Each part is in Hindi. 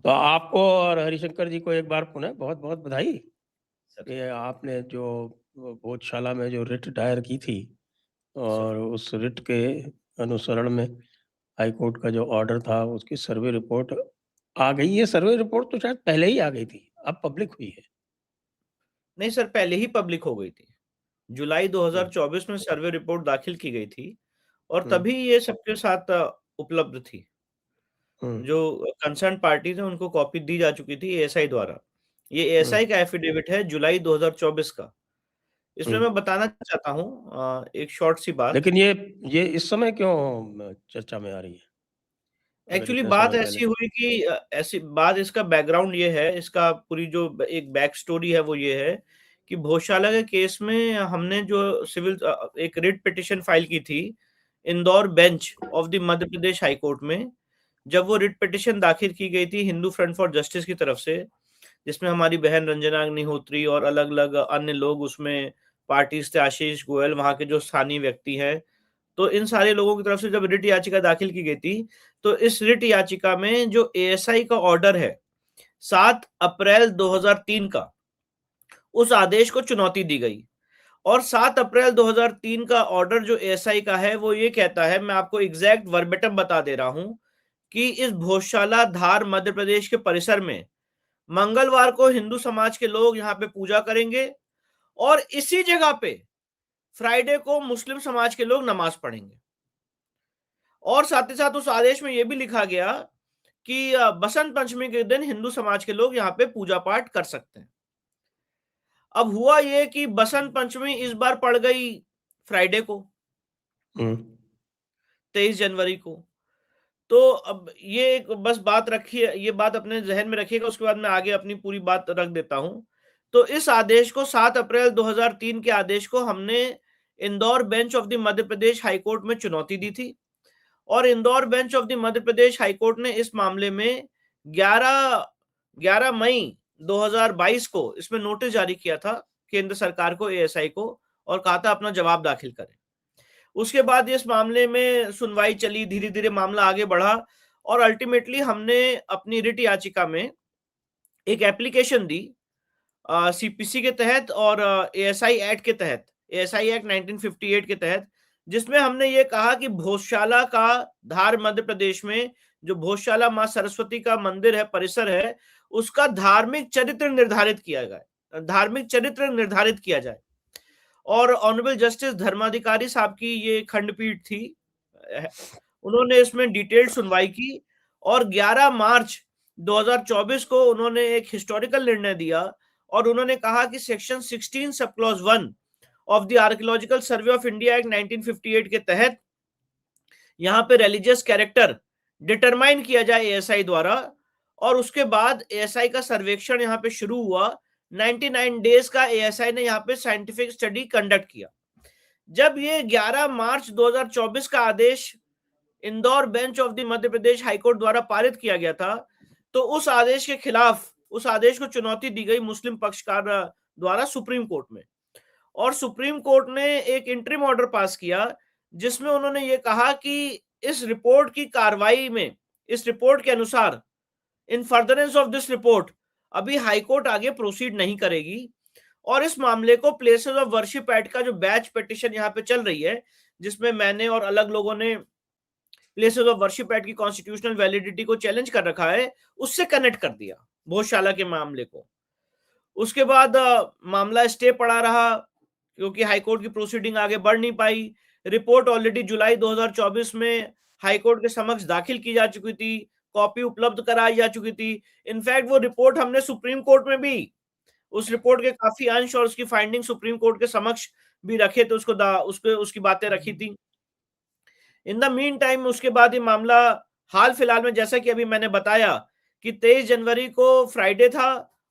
तो आपको और हरिशंकर जी को एक बार पुनः बहुत बहुत बधाई सर। कि आपने जो भोजशाला में जो रिट दायर की थी सर। और उस रिट के अनुसरण में हाई कोर्ट का जो ऑर्डर था उसकी सर्वे रिपोर्ट आ गई है। सर्वे रिपोर्ट तो शायद पहले ही आ गई थी, अब पब्लिक हुई है। नहीं सर, पहले ही पब्लिक हो गई थी। जुलाई हम्म, 2024 में सर्वे रिपोर्ट दाखिल की गई थी और हम्म, तभी ये सबके साथ उपलब्ध थी। हम्म, जो कंसर्न पार्टीज़ हैं उनको कॉपी दी जा चुकी थी एएसआई द्वारा। ये हम्म, एएसआई का एफिडेविट है जुलाई 2024 का। इसमें हम्म। मैं बताना चाहता हूँ एक शॉर्ट सी बात। लेकिन ये इस समय क्यों चर्चा में आ रही है, अगर एक्चुअली इतने बात समय पहले? ऐसी हुई कि ऐसी बात, इसका बैकग्राउंड ये है, इसका पूरी जो एक बैक स्टोरी है वो ये है कि भोजशाला के केस में हमने जो एक रिट पिटीशन फाइल की थी Indore bench of the Madhya Pradesh high court में। जब वो रिट पिटीशन दाखिल की गई थी हिंदू फ्रंट फॉर जस्टिस की तरफ से, जिसमें हमारी बहन रंजना अग्निहोत्री और अलग-अलग अन्य लोग उसमें पार्टीज़ थे, आशीष गोयल वहाँ के जो स्थानीय व्यक्ति हैं। तो इन सारे लोगों की तरफ से जब रिट याचिका दाखिल की गई थी, तो इस रिट याचिका में जो एएसआई का ऑर्डर है 7 अप्रैल 2003 का, उस आदेश को चुनौती दी गई। और 7 अप्रैल 2003 का ऑर्डर जो एएसआई का है वो ये कहता है, मैं आपको एग्जैक्ट वर्बेटम बता दे रहा हूं, कि इस भोजशाला धार मध्य प्रदेश के परिसर में मंगलवार को हिंदू समाज के लोग यहाँ पे पूजा करेंगे और इसी जगह पे फ्राइडे को मुस्लिम समाज के लोग नमाज पढ़ेंगे। और साथ ही साथ उस आदेश में यह भी लिखा गया कि बसंत पंचमी के दिन हिंदू समाज के लोग यहाँ पे पूजा पाठ कर सकते हैं। अब हुआ ये कि बसंत पंचमी इस बार पड़ गई फ्राइडे को, हम्म, 23 जनवरी को। तो अब ये एक बस बात रखिए, ये बात अपने ज़हन में रखिएगा, उसके बाद मैं आगे अपनी पूरी बात रख देता हूँ। तो इस आदेश को 7 अप्रैल 2003 के आदेश को हमने Indore bench of the Madhya Pradesh high court में चुनौती दी थी और Indore bench of the Madhya Pradesh high court ने इस मामले में 11 11 मई 2022 को इसमें नोटिस जारी किया था केंद्र सरकार को, एएसआई को, और कहा था अपना जवाब दाखिल करें। उसके बाद इस मामले में सुनवाई चली, धीरे-धीरे मामला आगे बढ़ा और अल्टीमेटली हमने अपनी रिट याचिका में एक एप्लीकेशन दी सीपीसी के तहत और एएसआई एक्ट के तहत, एएसआई एक्ट 1958 के तहत, जिसमें हमने ये कहा कि भोजशाला का धार मध्य प्रदेश में जो भोजशाला मां सरस्वती का मंदिर है, परिसर है, उसका धार्मिक चरित्र निर्धारित किया जाए। और ऑनरेबल जस्टिस धर्माधिकारी साहब की ये खंडपीठ थी। उन्होंने इसमें डिटेल्ड सुनवाई की और 11 मार्च 2024 को उन्होंने एक हिस्टोरिकल निर्णय दिया और उन्होंने कहा कि section 16 sub clause 1 of the archaeological survey of India act 1958 के तहत यहाँ पे रिलीजियस कैरेक्टर डिटरमाइन किया जाए एएसआई द्वारा। और उसके बाद एएसआई का सर्वेक्षण यहाँ पे शुरू हुआ। 99 डेज का एएसआई ने यहाँ पे साइंटिफिक स्टडी कंडक्ट किया। जब ये 11 मार्च 2024 का आदेश Indore bench of the Madhya Pradesh high court द्वारा पारित किया गया था, तो उस आदेश के खिलाफ, उस आदेश को चुनौती दी गई मुस्लिम पक्षकार द्वारा सुप्रीम कोर्ट में। और सुप्रीम कोर्ट ने एक इंटरिम ऑर्डर पास किया जिसमें उन्होंने ये कहा कि इस रिपोर्ट की कार्रवाई में, इस रिपोर्ट के अनुसार, इन फर्दरेंस ऑफ दिस रिपोर्ट, अभी हाईकोर्ट आगे प्रोसीड नहीं करेगी और इस मामले को प्लेसेस ऑफ वर्शिप एक्ट का जो बैच पिटिशन यहाँ पे चल रही है, जिसमें मैंने और अलग लोगों ने प्लेसेस ऑफ वर्शिप एक्ट की कॉन्स्टिट्यूशनल वैलिडिटी को चैलेंज कर रखा है, उससे कनेक्ट कर दिया भोजशाला के मामले को। उसके बाद मामला स्टे पड़ा रहा क्योंकि हाईकोर्ट की प्रोसीडिंग आगे बढ़ नहीं पाई। रिपोर्ट ऑलरेडी जुलाई 2024 में हाईकोर्ट के समक्ष दाखिल की जा चुकी थी, कॉपी उपलब्ध कराई जा चुकी थी। इनफैक्ट वो रिपोर्ट हमने सुप्रीम कोर्ट में भी उस रिपोर्ट के काफी अंश और उसकी फाइंडिंग सुप्रीम कोर्ट के समक्ष भी रखे थे, उसकी बातें रखी थी। इन द मीन टाइम उसके बाद ये मामला हाल फिलहाल में, जैसा कि अभी मैंने बताया, कि 23 जनवरी को फ्राइडे था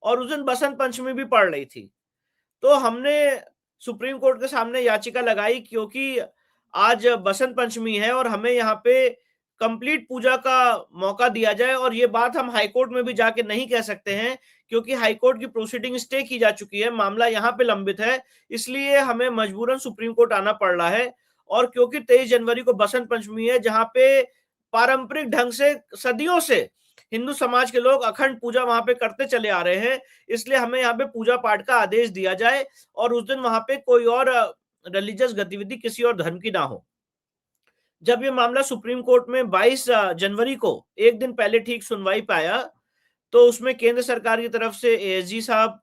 और उस दिन बसंत पंचमी भी पड़ रही थी। तो हमने सुप्रीम कोर्ट के सामने याचिका लगाई क्योंकि आज बसंत पंचमी है और हमें यहाँ पे कंप्लीट पूजा का मौका दिया जाए और ये बात हम हाईकोर्ट में भी जाके नहीं कह सकते हैं क्योंकि हाईकोर्ट की प्रोसीडिंग स्टे की जा चुकी है, मामला यहाँ पे लंबित है, इसलिए हमें मजबूरन सुप्रीम कोर्ट आना पड़ रहा है। और क्योंकि 23 जनवरी को बसंत पंचमी है, जहां पे पारंपरिक ढंग से सदियों से हिंदू समाज के लोग अखंड पूजा वहां पे करते चले आ रहे हैं, इसलिए हमें यहाँ पे पूजा पाठ का आदेश दिया जाए और उस दिन वहां पे कोई और रिलीजियस गतिविधि किसी और धर्म की ना हो। जब ये मामला सुप्रीम कोर्ट में 22 जनवरी को, एक दिन पहले ठीक सुनवाई पे आया, तो उसमें केंद्र सरकार की तरफ से एएसजी साहब,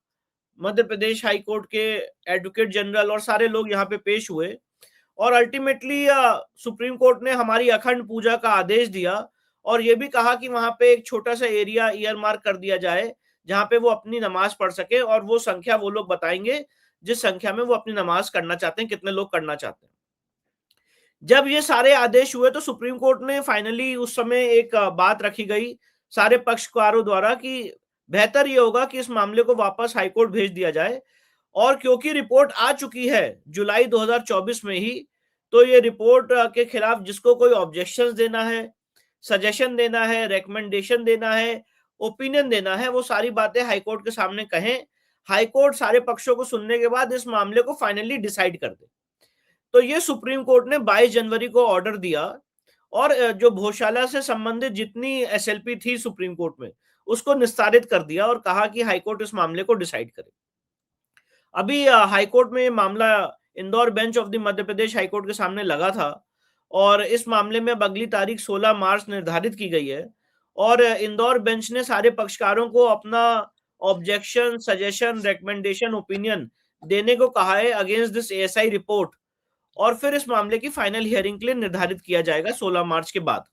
मध्य प्रदेश हाई कोर्ट के एडवोकेट जनरल और सारे लोग यहाँ पे पेश हुए और अल्टीमेटली सुप्रीम कोर्ट ने हमारी अखंड पूजा का आदेश दिया और ये भी कहा कि वहां पे एक छोटा सा एरिया ईयर मार्क कर दिया जाए जहां पे वो अपनी नमाज पढ़ सके और वो संख्या वो लोग बताएंगे जिस संख्या में वो अपनी नमाज करना चाहते हैं, कितने लोग करना चाहते हैं। जब ये सारे आदेश हुए तो सुप्रीम कोर्ट ने फाइनली उस समय एक बात रखी गई सारे पक्षकारों द्वारा कि बेहतर ये होगा कि इस मामले को वापस हाईकोर्ट भेज दिया जाए और क्योंकि रिपोर्ट आ चुकी है जुलाई 2024 में ही, तो ये रिपोर्ट के खिलाफ जिसको कोई ऑब्जेक्शंस देना है, सजेशन देना है, रेकमेंडेशन देना है, ओपिनियन देना है, वो सारी बातें हाईकोर्ट के सामने कहें। हाईकोर्ट सारे पक्षों को सुनने के बाद इस मामले को फाइनली डिसाइड कर दे। तो ये सुप्रीम कोर्ट ने 22 जनवरी को ऑर्डर दिया और जो भोजशाला से संबंधित जितनी एसएलपी थी सुप्रीम कोर्ट में, उसको निस्तारित कर दिया और कहा कि हाईकोर्ट इस मामले को डिसाइड करे। अभी हाईकोर्ट में ये मामला Indore bench of the Madhya Pradesh high court के सामने लगा था और इस मामले में अब अगली तारीख 16 मार्च निर्धारित की गई है और इंदौर बेंच ने सारे पक्षकारों को अपना ऑब्जेक्शन, सजेशन, रेकमेंडेशन, ओपिनियन देने को कहा है अगेंस्ट दिस एएसआई रिपोर्ट और फिर इस मामले की फाइनल हियरिंग के लिए निर्धारित किया जाएगा 16 मार्च के बाद।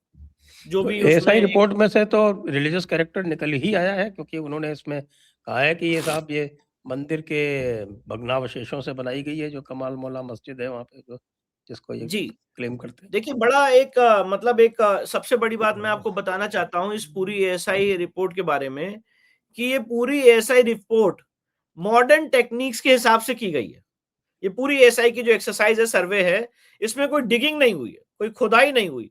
जो तो भी एएसआई उसमें रिपोर्ट में से तो रिलीजियस कैरेक्टर निकल ही आया है, क्योंकि उन्होंने इसमें कहा है कि ये साहब ये मंदिर के भग्नावशेषों से बनाई गई है, जो कमाल मौला मस्जिद है वहां पे, जो जिसको ये जी, क्लेम करते हैं। देखिए बड़ा एक मतलब एक सबसे बड़ी बात मैं आपको बताना चाहता हूँ इस पूरी एएसआई रिपोर्ट के बारे में कि ये पूरी एएसआई रिपोर्ट मॉडर्न टेक्निक्स के हिसाब से की गई है। ये पूरी एएसआई की जो एक्सरसाइज है, सर्वे है, इसमें कोई डिगिंग नहीं हुई है, कोई खुदाई नहीं हुई।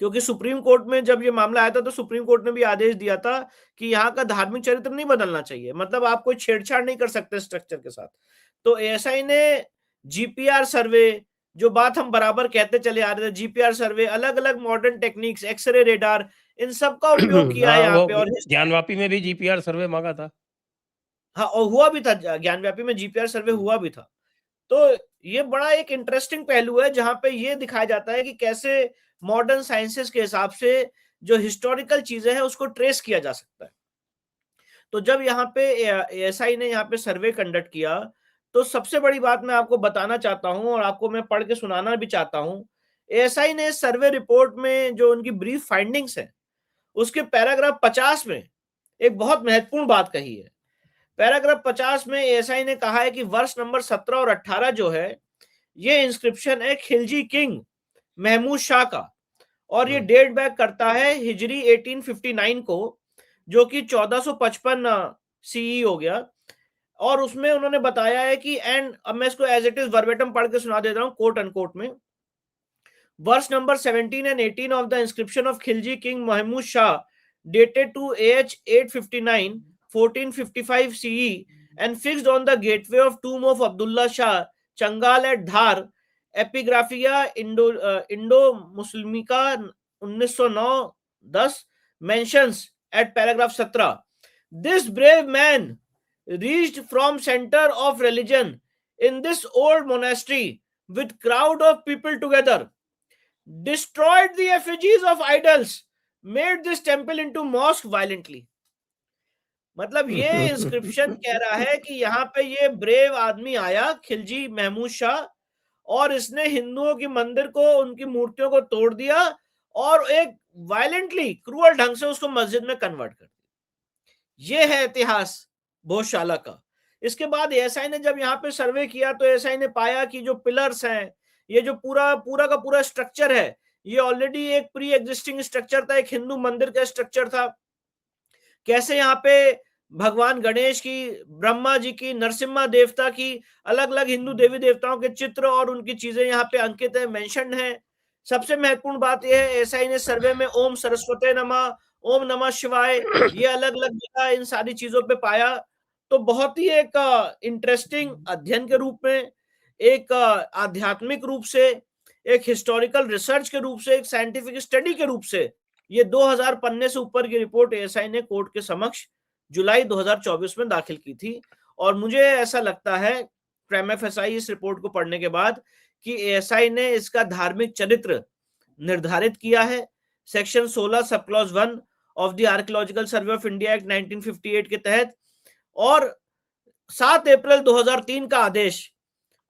क्योंकि सुप्रीम कोर्ट में जब ये मामला आया था तो सुप्रीम कोर्ट ने भी आदेश दिया था कि यहाँ का धार्मिक चरित्र नहीं बदलना चाहिए, मतलब आप कोई छेड़छाड़ नहीं कर सकते स्ट्रक्चर के साथ। तो एएसआई ने जीपीआर सर्वे, जो बात हम बराबर कहते चले आ रहे थे, जीपीआर सर्वे, अलग अलग मॉडर्न टेक्निक्स, एक्सरे रेडार, इन सब का उपयोग किया है हाँ, यहाँ वो पे और ज्ञानवापी में भी जीपीआर सर्वे मांगा था। हाँ, और हुआ भी था, ज्ञानव्यापी में जीपीआर सर्वे हुआ भी था। तो ये बड़ा एक इंटरेस्टिंग पहलू है जहां पे ये दिखाया जाता है कि कैसे मॉडर्न साइंसेस के हिसाब से जो हिस्टोरिकल चीजें हैं उसको ट्रेस किया जा सकता है। तो जब यहाँ पे एएसआई ने यहाँ पे सर्वे कंडक्ट किया तो सबसे बड़ी बात मैं आपको बताना चाहता हूं और आपको मैं पढ़ के सुनाना भी चाहता हूं। एएसआई ने सर्वे रिपोर्ट में जो उनकी ब्रीफ फाइंडिंग्स है उसके पैराग्राफ 50 में एक बहुत महत्वपूर्ण बात कही है। पैराग्राफ 50 में एएसआई ने कहा है कि वर्ष नंबर 17 और 18 जो है ये इंस्क्रिप्शन है खिलजी किंग महमूद शाह का और ये डेट बैक करता है हिजरी 1859 को, जो कि 1455 सीई हो गया। और उसमें उन्होंने बताया है कि एंड अब मैं इसको एज इट इज वर्बेटम पढ़ के सुना देता हूं कोट अनकोट में। Verse number 17 and 18 of the inscription of Khilji King Mahmud Shah dated to AH 859 1455 CE and fixed on the gateway of tomb of Abdullah Shah Changal at Dhar, Epigraphia Indo Muslimica 1909-10 mentions at paragraph 17, this brave man reached from center of religion in this old monastery with crowd of people together, destroyed the effigies of idols, made this temple into mosque violently. मतलब ये इंस्क्रिप्शन कह रहा है कि यहाँ पे ये ब्रेव आदमी आया खिलजी महमूद शाह और इसने हिंदुओं की मंदिर को, उनकी मूर्तियों को तोड़ दिया और एक वायलेंटली, क्रूअल ढंग से उसको मस्जिद में कन्वर्ट कर दिया। ये है इतिहास भोजशाला का। इसके बाद एएसआई ने जब यहाँ पे सर्वे किया तो एएसआई ने पाया कि जो पिलर्स हैं, ये जो पूरा पूरा का पूरा स्ट्रक्चर है, ये ऑलरेडी एक प्री एग्जिस्टिंग स्ट्रक्चर था, एक हिंदू मंदिर का स्ट्रक्चर था। कैसे यहाँ पे भगवान गणेश की, ब्रह्मा जी की, नरसिम्हा देवता की, अलग अलग हिंदू देवी देवताओं के चित्र और उनकी चीजें यहाँ पे अंकित है, मेंशन्ड है। सबसे महत्वपूर्ण बात यह है एएसआई ने सर्वे में ओम सरस्वते नमः, ओम नमः शिवाय, ये अलग अलग जगह इन सारी चीजों पे पाया। तो बहुत ही एक इंटरेस्टिंग अध्ययन के रूप में, एक आध्यात्मिक रूप से, एक हिस्टोरिकल रिसर्च के रूप से, एक साइंटिफिक स्टडी के रूप से ये 2000 पन्ने से ऊपर की रिपोर्ट एएसआई ने कोर्ट के समक्ष जुलाई 2024 में दाखिल की थी और मुझे ऐसा लगता है प्राइमा फेसाई इस रिपोर्ट को पढ़ने के बाद कि एएसआई ने इसका धार्मिक चरित्र निर्धारित किया है। Section 16 sub clause 1 of the archaeological survey of India act 1958 के तहत और 7 अप्रैल 2003 का आदेश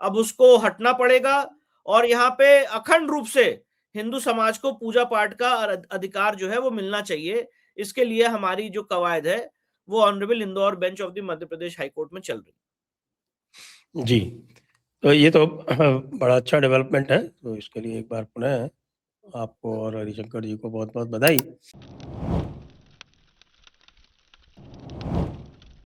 अब उसको हटना पड़ेगा और यहाँ पे अखंड रूप से हिंदू समाज को पूजा पाठ का अधिकार जो है वो मिलना चाहिए। इसके लिए हमारी जो कवायद है वो honourable Indore bench of the Madhya Pradesh high court में चल रही। जी, तो ये तो बड़ा अच्छा डेवलपमेंट है, तो इसके लिए एक बार पुनः आपको और हरिशंकर जी को बहुत-बहुत बधाई।